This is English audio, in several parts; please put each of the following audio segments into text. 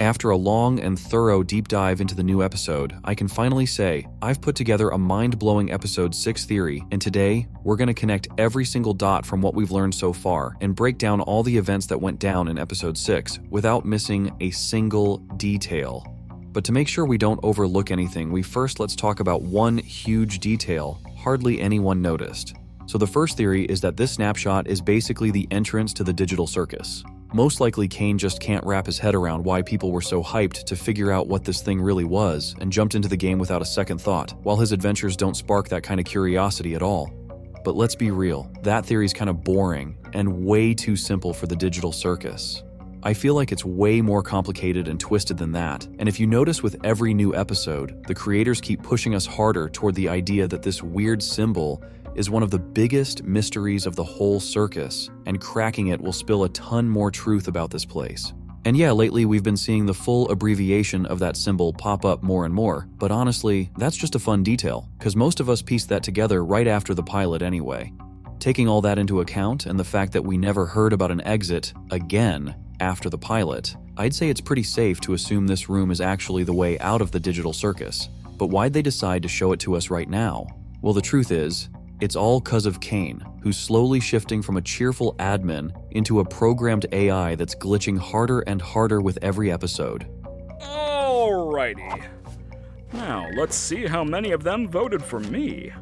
After a long and thorough deep dive into the new episode, I can finally say I've put together a mind-blowing episode 6 theory, and today we're going to connect every single dot from what we've learned so far and break down all the events that went down in episode 6 without missing a single detail. But to make sure we don't overlook anything, let's talk about one huge detail hardly anyone noticed. So the first theory is that this snapshot is basically the entrance to the digital circus. Most likely Kane just can't wrap his head around why people were so hyped to figure out what this thing really was and jumped into the game without a second thought, while his adventures don't spark that kind of curiosity at all. But let's be real, that theory's kind of boring and way too simple for the digital circus. I feel like it's way more complicated and twisted than that, and if you notice with every new episode, the creators keep pushing us harder toward the idea that this weird symbol is one of the biggest mysteries of the whole circus, and cracking it will spill a ton more truth about this place. And yeah, lately we've been seeing the full abbreviation of that symbol pop up more and more, but honestly, that's just a fun detail, because most of us pieced that together right after the pilot anyway. Taking all that into account, and the fact that we never heard about an exit again after the pilot, I'd say it's pretty safe to assume this room is actually the way out of the digital circus. But why'd they decide to show it to us right now? Well, the truth is, it's all 'cause of Kane, who's slowly shifting from a cheerful admin into a programmed AI that's glitching harder and harder with every episode. Alrighty. Now, let's see how many of them voted for me.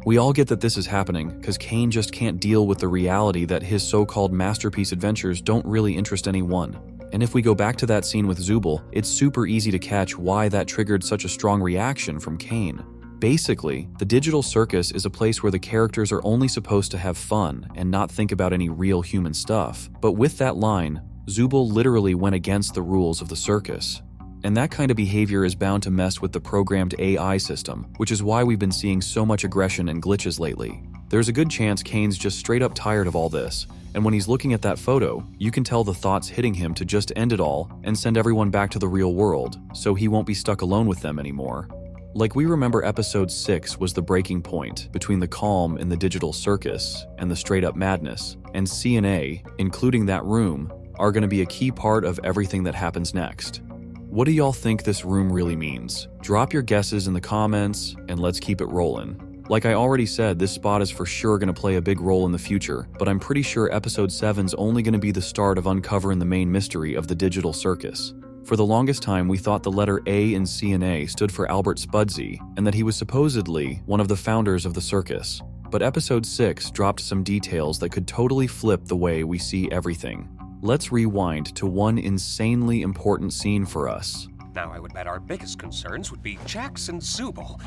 We all get that this is happening because Kane just can't deal with the reality that his so-called masterpiece adventures don't really interest anyone. And if we go back to that scene with Zubul, it's super easy to catch why that triggered such a strong reaction from Kane. Basically, the digital circus is a place where the characters are only supposed to have fun and not think about any real human stuff. But with that line, Zubul literally went against the rules of the circus. And that kind of behavior is bound to mess with the programmed AI system, which is why we've been seeing so much aggression and glitches lately. There's a good chance Kane's just straight up tired of all this, and when he's looking at that photo, you can tell the thoughts hitting him to just end it all and send everyone back to the real world, so he won't be stuck alone with them anymore. Like we remember episode 6 was the breaking point between the calm in the digital circus and the straight up madness, and C&A, including that room, are going to be a key part of everything that happens next. What do y'all think this room really means? Drop your guesses in the comments, and let's keep it rolling. Like I already said, this spot is for sure going to play a big role in the future, but I'm pretty sure episode 7's only going to be the start of uncovering the main mystery of the digital circus. For the longest time, we thought the letter A in C&A stood for Albert Spudsey, and that he was supposedly one of the founders of the circus. But episode 6 dropped some details that could totally flip the way we see everything. Let's rewind to one insanely important scene for us. Now I would bet our biggest concerns would be Jax and Zubul.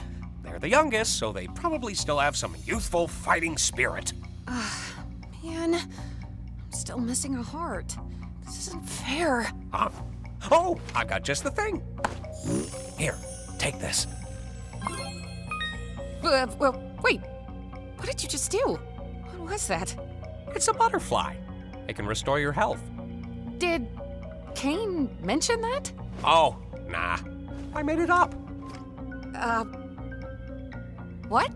They're the youngest, so they probably still have some youthful fighting spirit. Man, I'm still missing a heart. This isn't fair. Oh, I've got just the thing. Here, take this. Well, wait. What did you just do? What was that? It's a butterfly. It can restore your health. Did Kane mention that? Oh, nah. I made it up. What?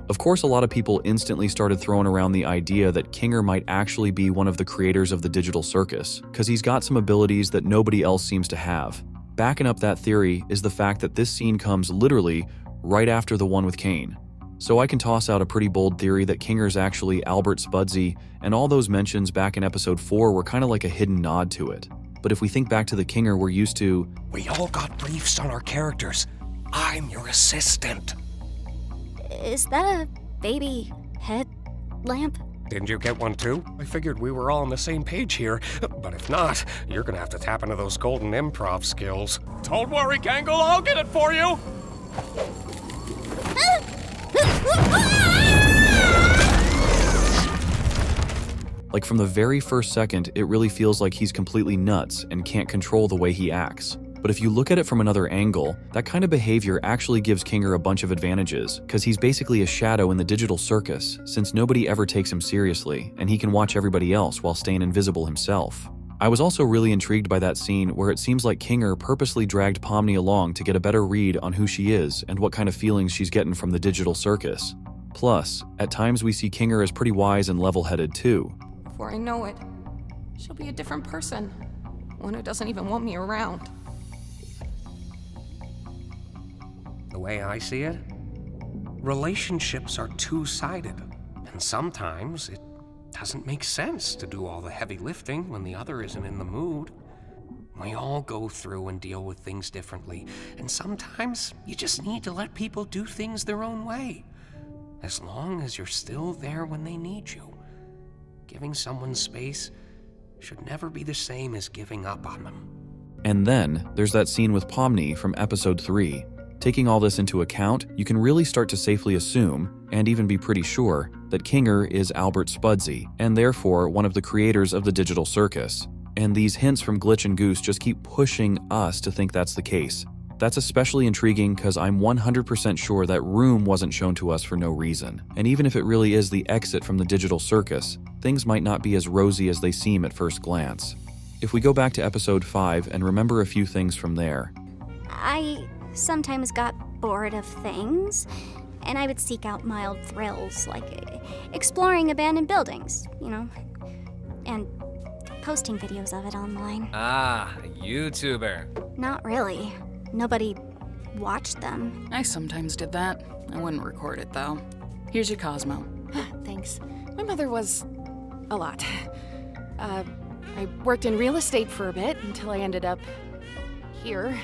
Of course, a lot of people instantly started throwing around the idea that Kinger might actually be one of the creators of the digital circus, because he's got some abilities that nobody else seems to have. Backing up that theory is the fact that this scene comes literally right after the one with Kane. So I can toss out a pretty bold theory that Kinger's actually Albert Spudsey, and all those mentions back in episode 4 were kind of like a hidden nod to it. But if we think back to the Kinger we're used to, we all got briefs on our characters. I'm your assistant. Is that a baby head lamp? Didn't you get one too? I figured we were all on the same page here, but if not, you're gonna have to tap into those golden improv skills. Don't worry, Gangle, I'll get it for you! like from the very first second, it really feels like he's completely nuts and can't control the way he acts. But if you look at it from another angle, that kind of behavior actually gives Kinger a bunch of advantages, because he's basically a shadow in the digital circus, since nobody ever takes him seriously, and he can watch everybody else while staying invisible himself. I was also really intrigued by that scene where it seems like Kinger purposely dragged Pomni along to get a better read on who she is and what kind of feelings she's getting from the digital circus. Plus, at times we see Kinger as pretty wise and level-headed too. before I know it, she'll be a different person. One who doesn't even want me around. The way I see it, relationships are two-sided, and sometimes it doesn't make sense to do all the heavy lifting when the other isn't in the mood. We all go through and deal with things differently, and sometimes you just need to let people do things their own way, as long as you're still there when they need you. Giving someone space should never be the same as giving up on them. And then there's that scene with Pomni from episode 3. Taking all this into account, you can really start to safely assume, and even be pretty sure, that Kinger is Albert Spudsy, and therefore one of the creators of the digital circus. And these hints from Glitch and Goose just keep pushing us to think that's the case. That's especially intriguing because I'm 100% sure that room wasn't shown to us for no reason. And even if it really is the exit from the digital circus, things might not be as rosy as they seem at first glance. If we go back to episode 5 and remember a few things from there. I sometimes got bored of things, and I would seek out mild thrills, like exploring abandoned buildings, and posting videos of it online. Ah, a YouTuber. Not really. Nobody watched them. I sometimes did that. I wouldn't record it, though. Here's your Cosmo. Thanks. My mother was a lot. I worked in real estate for a bit until I ended up here.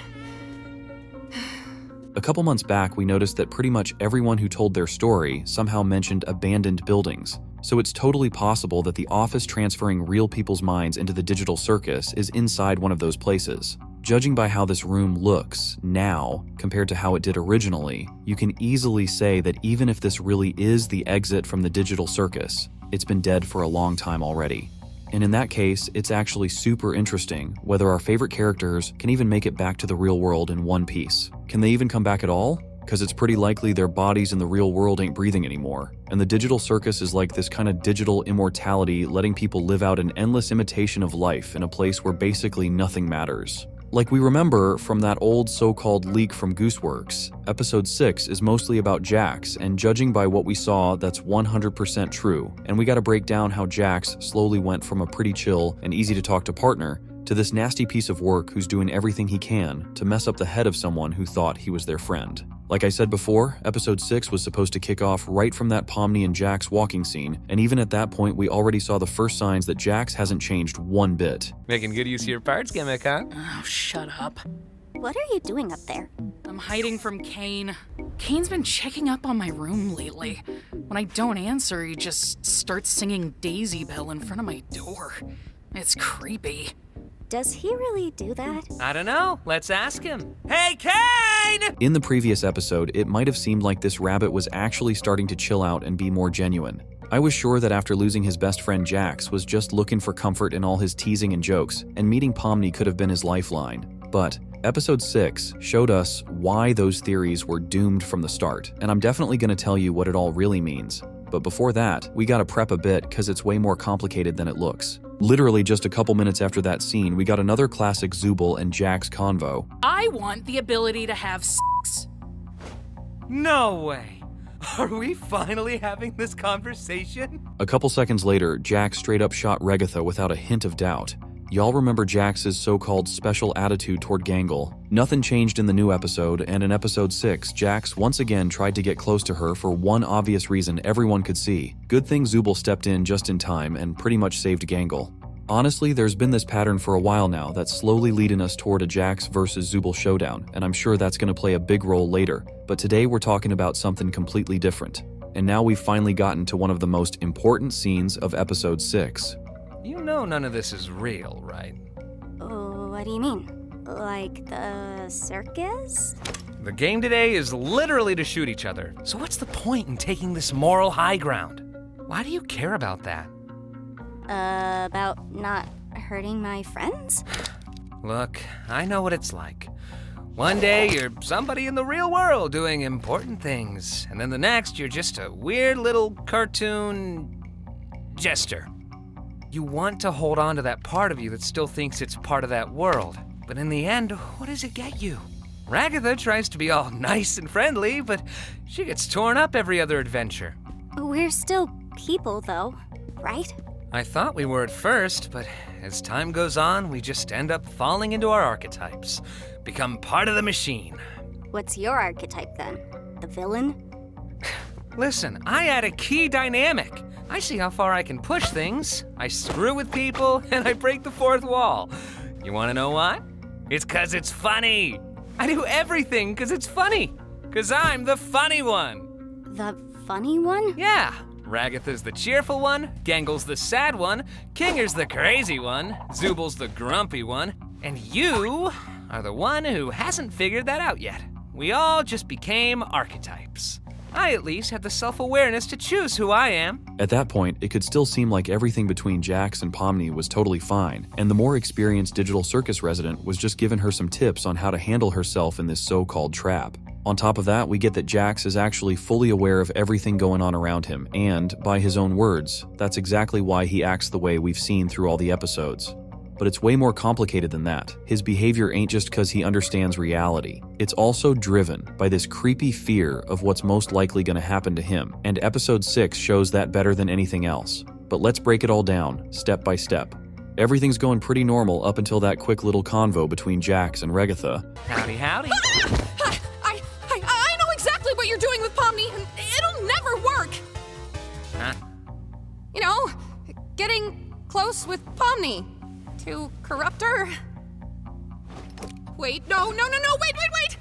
A couple months back, we noticed that pretty much everyone who told their story somehow mentioned abandoned buildings. So it's totally possible that the office transferring real people's minds into the digital circus is inside one of those places. Judging by how this room looks now compared to how it did originally, you can easily say that even if this really is the exit from the digital circus, it's been dead for a long time already. And in that case, it's actually super interesting whether our favorite characters can even make it back to the real world in one piece. Can they even come back at all? Because it's pretty likely their bodies in the real world ain't breathing anymore. And the digital circus is like this kind of digital immortality, letting people live out an endless imitation of life in a place where basically nothing matters. Like we remember from that old so-called leak from Gooseworx, episode 6 is mostly about Jax, and judging by what we saw, that's 100% true. And we gotta break down how Jax slowly went from a pretty chill and easy to talk to partner to this nasty piece of work who's doing everything he can to mess up the head of someone who thought he was their friend. Like I said before, episode 6 was supposed to kick off right from that Pomni and Jax walking scene, and even at that point we already saw the first signs that Jax hasn't changed one bit. Making good use of your parts gimmick, huh? Oh, shut up. What are you doing up there? I'm hiding from Kane. Kane's been checking up on my room lately. When I don't answer, he just starts singing Daisy Bell in front of my door. It's creepy. Does he really do that? I don't know. Let's ask him. Hey, Kane! In the previous episode, it might have seemed like this rabbit was actually starting to chill out and be more genuine. I was sure that after losing his best friend Jax was just looking for comfort in all his teasing and jokes, and meeting Pomni could have been his lifeline. But episode 6 showed us why those theories were doomed from the start, and I'm definitely going to tell you what it all really means. But before that, we gotta prep a bit because it's way more complicated than it looks. Literally just a couple minutes after that scene, we got another classic Zooble and Jax convo. I want the ability to have sex. No way. Are we finally having this conversation? A couple seconds later, Jax straight up shot Regatha without a hint of doubt. Y'all remember Jax's so-called special attitude toward Gangle. Nothing changed in the new episode, and in episode 6, Jax once again tried to get close to her for one obvious reason everyone could see. Good thing Zooble stepped in just in time and pretty much saved Gangle. Honestly, there's been this pattern for a while now that's slowly leading us toward a Jax versus Zooble showdown, and I'm sure that's going to play a big role later. But today we're talking about something completely different. And now we've finally gotten to one of the most important scenes of episode 6. You know none of this is real, right? Oh, what do you mean? Like the circus? The game today is literally to shoot each other. So what's the point in taking this moral high ground? Why do you care about that? About not hurting my friends? Look, I know what it's like. One day you're somebody in the real world doing important things, and then the next you're just a weird little cartoon jester. You want to hold on to that part of you that still thinks it's part of that world. But in the end, what does it get you? Ragatha tries to be all nice and friendly, but she gets torn up every other adventure. We're still people, though, right? I thought we were at first, but as time goes on, we just end up falling into our archetypes, become part of the machine. What's your archetype then? The villain? Listen, I add a key dynamic. I see how far I can push things, I screw with people, and I break the fourth wall. You wanna know why? It's 'cause it's funny. I do everything 'cause it's funny. 'Cause I'm the funny one. The funny one? Yeah. Ragatha's the cheerful one, Gangle's the sad one, Kinger's the crazy one, Zubal's the grumpy one, and you are the one who hasn't figured that out yet. We all just became archetypes. I at least have the self-awareness to choose who I am. At that point, it could still seem like everything between Jax and Pomni was totally fine, and the more experienced digital circus resident was just giving her some tips on how to handle herself in this so-called trap. On top of that, we get that Jax is actually fully aware of everything going on around him, and, by his own words, that's exactly why he acts the way we've seen through all the episodes. But it's way more complicated than that. His behavior ain't just because he understands reality. It's also driven by this creepy fear of what's most likely going to happen to him, and episode 6 shows that better than anything else. But let's break it all down, step by step. Everything's going pretty normal up until that quick little convo between Jax and Ragatha. Howdy, howdy. I know exactly what you're doing with Pomni, and it'll never work! Huh? You know, getting close with Pomni. To corrupt her. Wait, no, wait!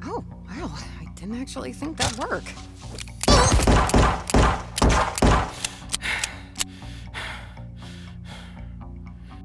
Oh, wow, I didn't actually think that'd work.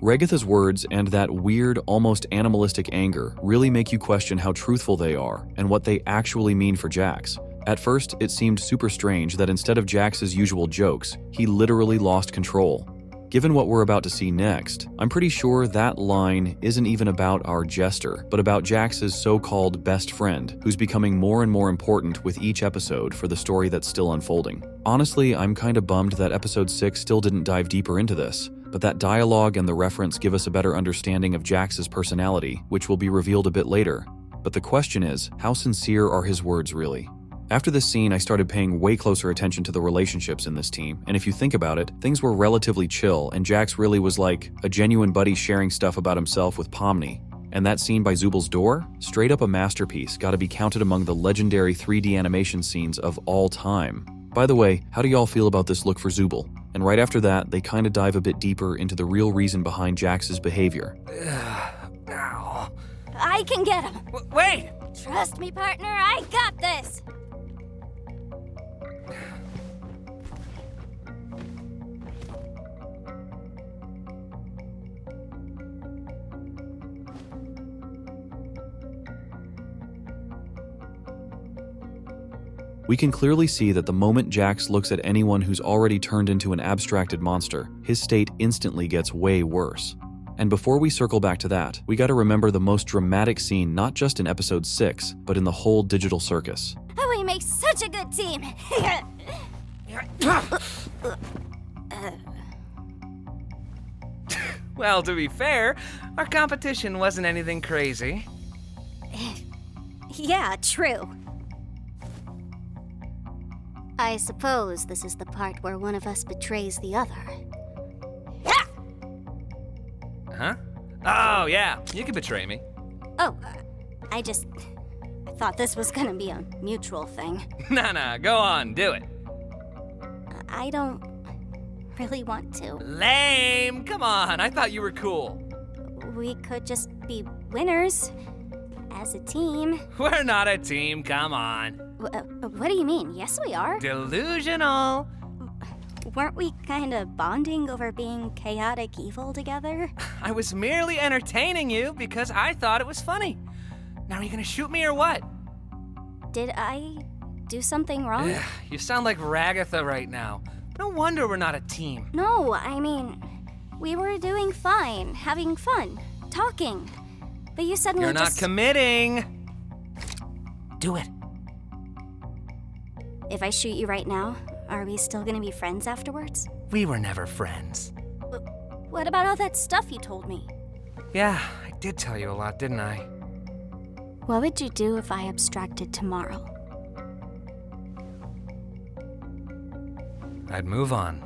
Ragatha's words and that weird, almost animalistic anger really make you question how truthful they are and what they actually mean for Jax. At first, it seemed super strange that instead of Jax's usual jokes, he literally lost control. Given what we're about to see next, I'm pretty sure that line isn't even about our jester, but about Jax's so-called best friend, who's becoming more and more important with each episode for the story that's still unfolding. Honestly, I'm kinda bummed that episode 6 still didn't dive deeper into this, but that dialogue and the reference give us a better understanding of Jax's personality, which will be revealed a bit later. But the question is, how sincere are his words really? After this scene, I started paying way closer attention to the relationships in this team, and if you think about it, things were relatively chill, and Jax really was like a genuine buddy sharing stuff about himself with Pomni. And that scene by Zubal's door? Straight up a masterpiece, gotta be counted among the legendary 3D animation scenes of all time. By the way, how do y'all feel about this look for Zubal? And right after that, they kinda dive a bit deeper into the real reason behind Jax's behavior. Ow. I can get him. Wait! Trust me, partner, I got this. We can clearly see that the moment Jax looks at anyone who's already turned into an abstracted monster, his state instantly gets way worse. And before we circle back to that, we gotta remember the most dramatic scene not just in episode 6, but in the whole digital circus. Oh, we make such a good team. Well, to be fair, our competition wasn't anything crazy. Yeah, true. I suppose this is the part where one of us betrays the other. Huh? Oh, yeah, you can betray me. Oh, I thought this was gonna be a mutual thing. Nah, go on, do it. I don't really want to. Lame! Come on, I thought you were cool. We could just be winners as a team. We're not a team, come on. What do you mean? Yes, we are. Delusional. Weren't we kind of bonding over being chaotic evil together? I was merely entertaining you because I thought it was funny. Now are you gonna shoot me or what? Did I do something wrong? Ugh, you sound like Ragatha right now. No wonder we're not a team. No, I mean, we were doing fine, having fun, talking. But you suddenly You're not committing. Do it. If I shoot you right now, are we still gonna be friends afterwards? We were never friends. What about all that stuff you told me? Yeah, I did tell you a lot, didn't I? What would you do if I abstracted tomorrow? I'd move on.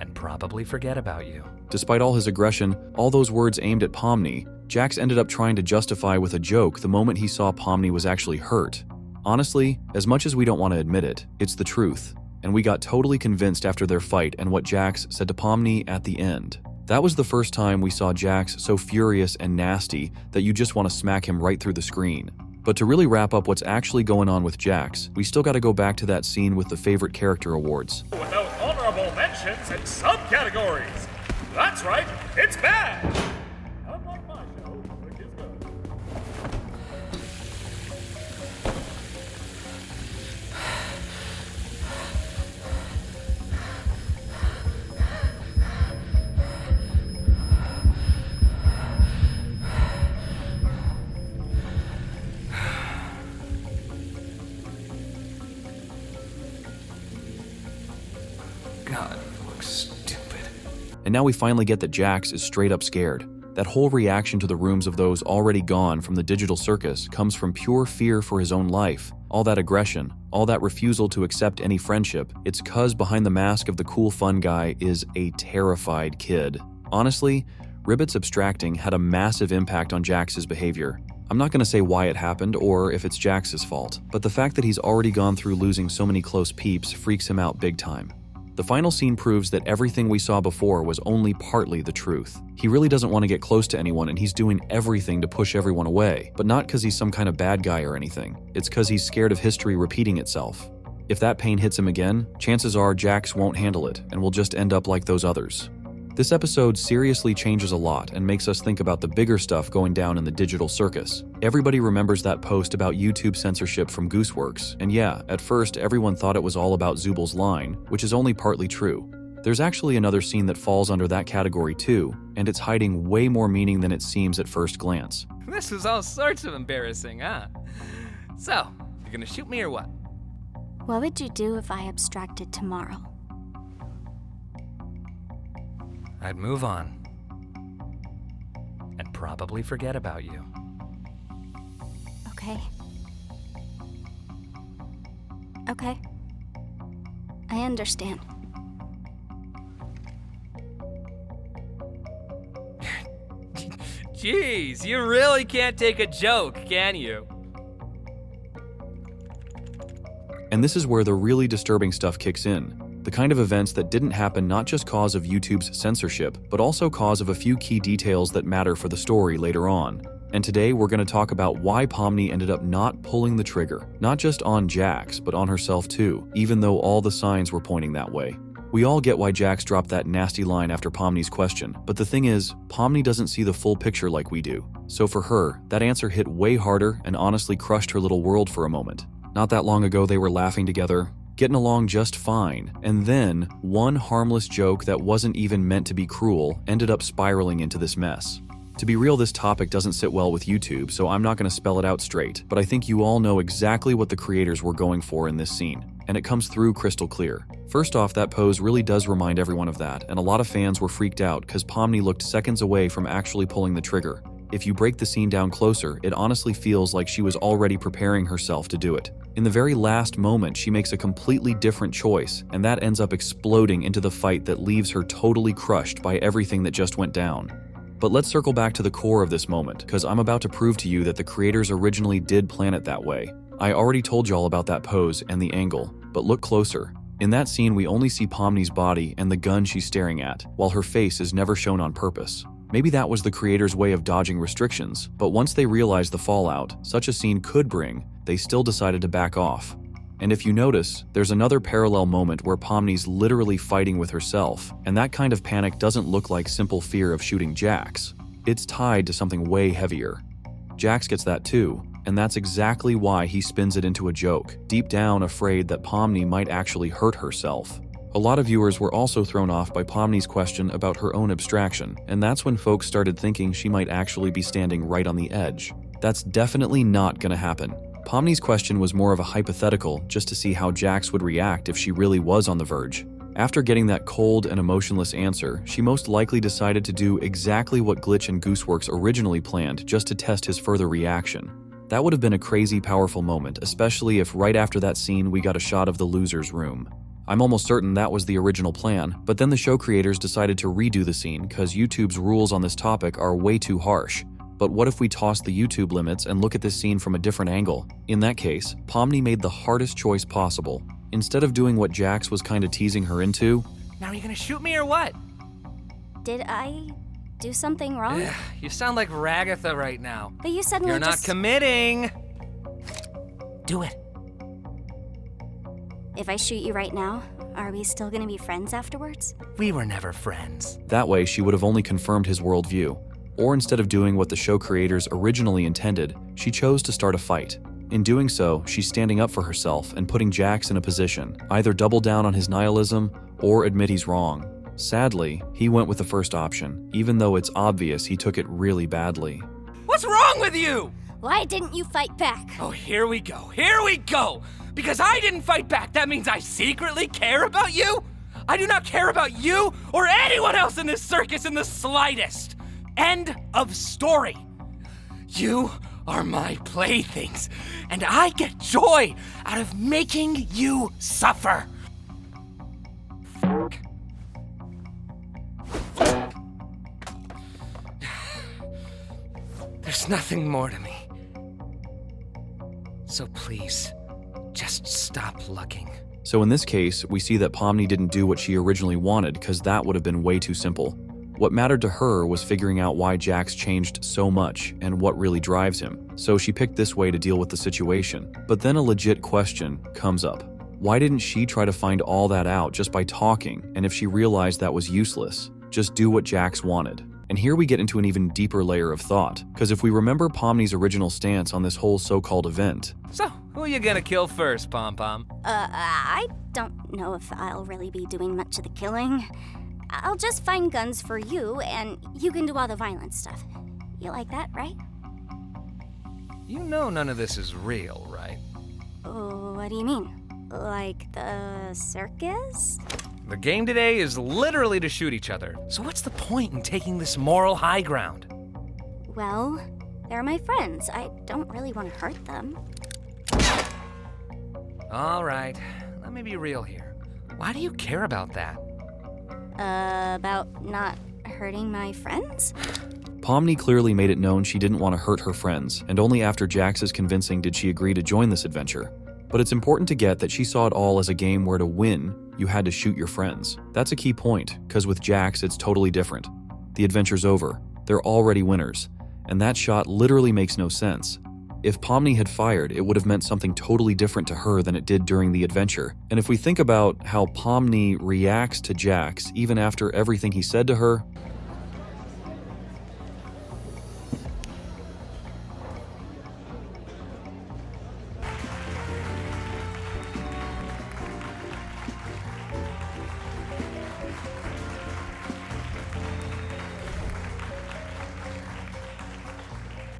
And probably forget about you. Despite all his aggression, all those words aimed at Pomni, Jax ended up trying to justify with a joke the moment he saw Pomni was actually hurt. Honestly, as much as we don't want to admit it, it's the truth. And we got totally convinced after their fight and what Jax said to Pomni at the end. That was the first time we saw Jax so furious and nasty that you just want to smack him right through the screen. But to really wrap up what's actually going on with Jax, we still gotta go back to that scene with the favorite character awards. Without honorable mentions and subcategories. That's right, it's bad! Unlike my show, which is good. God, it looks stupid. And now we finally get that Jax is straight up scared. That whole reaction to the rooms of those already gone from the digital circus comes from pure fear for his own life. All that aggression, all that refusal to accept any friendship, it's 'cause behind the mask of the cool fun guy is a terrified kid. Honestly, Ribbit's abstracting had a massive impact on Jax's behavior. I'm not going to say why it happened or if it's Jax's fault, but the fact that he's already gone through losing so many close peeps freaks him out big time. The final scene proves that everything we saw before was only partly the truth. He really doesn't want to get close to anyone and he's doing everything to push everyone away, but not because he's some kind of bad guy or anything. It's because he's scared of history repeating itself. If that pain hits him again, chances are Jax won't handle it and will just end up like those others. This episode seriously changes a lot and makes us think about the bigger stuff going down in the digital circus. Everybody remembers that post about YouTube censorship from Gooseworx, and yeah, at first everyone thought it was all about Zubal's line, which is only partly true. There's actually another scene that falls under that category too, and it's hiding way more meaning than it seems at first glance. This is all sorts of embarrassing, huh? So, you're gonna shoot me or what? What would you do if I abstracted tomorrow? I'd move on. And probably forget about you. Okay. Okay. I understand. Jeez, you really can't take a joke, can you? And this is where the really disturbing stuff kicks in. The kind of events that didn't happen not just cause of YouTube's censorship, but also cause of a few key details that matter for the story later on. And today we're going to talk about why Pomni ended up not pulling the trigger, not just on Jax, but on herself too, even though all the signs were pointing that way. We all get why Jax dropped that nasty line after Pomni's question, but the thing is, Pomni doesn't see the full picture like we do. So for her, that answer hit way harder and honestly crushed her little world for a moment. Not that long ago they were laughing together, getting along just fine, and then one harmless joke that wasn't even meant to be cruel ended up spiraling into this mess. To be real, this topic doesn't sit well with YouTube, so I'm not going to spell it out straight, but I think you all know exactly what the creators were going for in this scene, and it comes through crystal clear. First off, that pose really does remind everyone of that, and a lot of fans were freaked out because Pomni looked seconds away from actually pulling the trigger. If you break the scene down closer, it honestly feels like she was already preparing herself to do it. In the very last moment, she makes a completely different choice, and that ends up exploding into the fight that leaves her totally crushed by everything that just went down. But let's circle back to the core of this moment, because I'm about to prove to you that the creators originally did plan it that way. I already told y'all about that pose and the angle, but look closer. In that scene, we only see Pomni's body and the gun she's staring at, while her face is never shown on purpose. Maybe that was the creators' way of dodging restrictions, but once they realized the fallout such a scene could bring, they still decided to back off. And if you notice, there's another parallel moment where Pomni's literally fighting with herself, and that kind of panic doesn't look like simple fear of shooting Jax. It's tied to something way heavier. Jax gets that too, and that's exactly why he spins it into a joke, deep down afraid that Pomni might actually hurt herself. A lot of viewers were also thrown off by Pomni's question about her own abstraction, and that's when folks started thinking she might actually be standing right on the edge. That's definitely not gonna happen. Pomni's question was more of a hypothetical just to see how Jax would react if she really was on the verge. After getting that cold and emotionless answer, she most likely decided to do exactly what Glitch and Gooseworx originally planned just to test his further reaction. That would have been a crazy powerful moment, especially if right after that scene we got a shot of the loser's room. I'm almost certain that was the original plan, but then the show creators decided to redo the scene because YouTube's rules on this topic are way too harsh. But what if we toss the YouTube limits and look at this scene from a different angle? In that case, Pomni made the hardest choice possible. Instead of doing what Jax was kinda teasing her into, Now are you gonna shoot me or what? Did I do something wrong? Ugh, you sound like Ragatha right now. But you suddenly You're not just... committing. Do it. If I shoot you right now, are we still gonna be friends afterwards? We were never friends. that way she would have only confirmed his worldview. Or instead of doing what the show creators originally intended, she chose to start a fight. In doing so, she's standing up for herself and putting Jax in a position, either double down on his nihilism or admit he's wrong. Sadly, he went with the first option, even though it's obvious he took it really badly. What's wrong with you? Why didn't you fight back? Oh, here we go. Here we go. Because I didn't fight back, that means I secretly care about you? I do not care about you or anyone else in this circus in the slightest. End of story. You are my playthings, and I get joy out of making you suffer. There's nothing more to me. So please, just stop looking. So in this case, we see that Pomni didn't do what she originally wanted because that would have been way too simple. What mattered to her was figuring out why Jax changed so much and what really drives him. So she picked this way to deal with the situation. But then a legit question comes up. Why didn't she try to find all that out just by talking? And if she realized that was useless, just do what Jax wanted. And here we get into an even deeper layer of thought, because if we remember Pomni's original stance on this whole so-called event. So, who are you gonna kill first, Pom-Pom? I don't know if I'll really be doing much of the killing. I'll just find guns for you, and you can do all the violent stuff. You like that, right? You know none of this is real, right? Oh, what do you mean? Like the circus? The game today is literally to shoot each other. So what's the point in taking this moral high ground? Well, they're my friends. I don't really want to hurt them. All right, let me be real here. Why do you care about that? About not hurting my friends? Pomni clearly made it known she didn't want to hurt her friends, and only after Jax's convincing did she agree to join this adventure. But it's important to get that she saw it all as a game where to win, you had to shoot your friends. That's a key point, because with Jax, it's totally different. The adventure's over. They're already winners. And that shot literally makes no sense. If Pomni had fired, it would have meant something totally different to her than it did during the adventure. And if we think about how Pomni reacts to Jax, even after everything he said to her,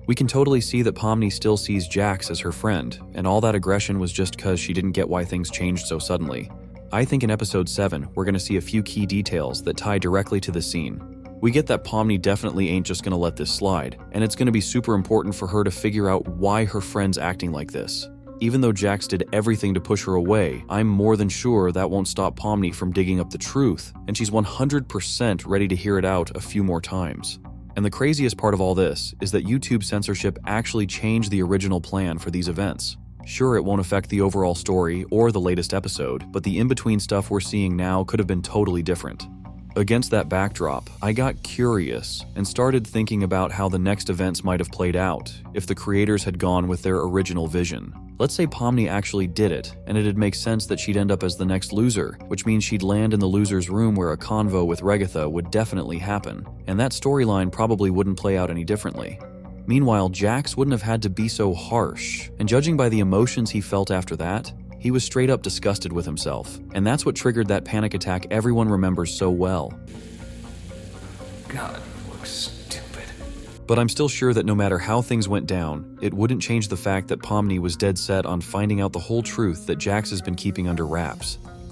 we can totally see that Pomni still sees Jax as her friend, and all that aggression was just because she didn't get why things changed so suddenly. I think in episode 7, we're going to see a few key details that tie directly to the scene. We get that Pomni definitely ain't just going to let this slide, and it's going to be super important for her to figure out why her friend's acting like this. Even though Jax did everything to push her away, I'm more than sure that won't stop Pomni from digging up the truth, and she's 100% ready to hear it out a few more times. And the craziest part of all this is that YouTube censorship actually changed the original plan for these events. Sure, it won't affect the overall story or the latest episode, but the in-between stuff we're seeing now could have been totally different. Against that backdrop, I got curious and started thinking about how the next events might have played out if the creators had gone with their original vision. Let's say Pomni actually did it, and it'd make sense that she'd end up as the next loser, which means she'd land in the loser's room where a convo with Ragatha would definitely happen, and that storyline probably wouldn't play out any differently. Meanwhile, Jax wouldn't have had to be so harsh, and judging by the emotions he felt after that, he was straight up disgusted with himself, and that's what triggered that panic attack everyone remembers so well. God, looks stupid. But I'm still sure that no matter how things went down, it wouldn't change the fact that Pomni was dead set on finding out the whole truth that Jax has been keeping under wraps.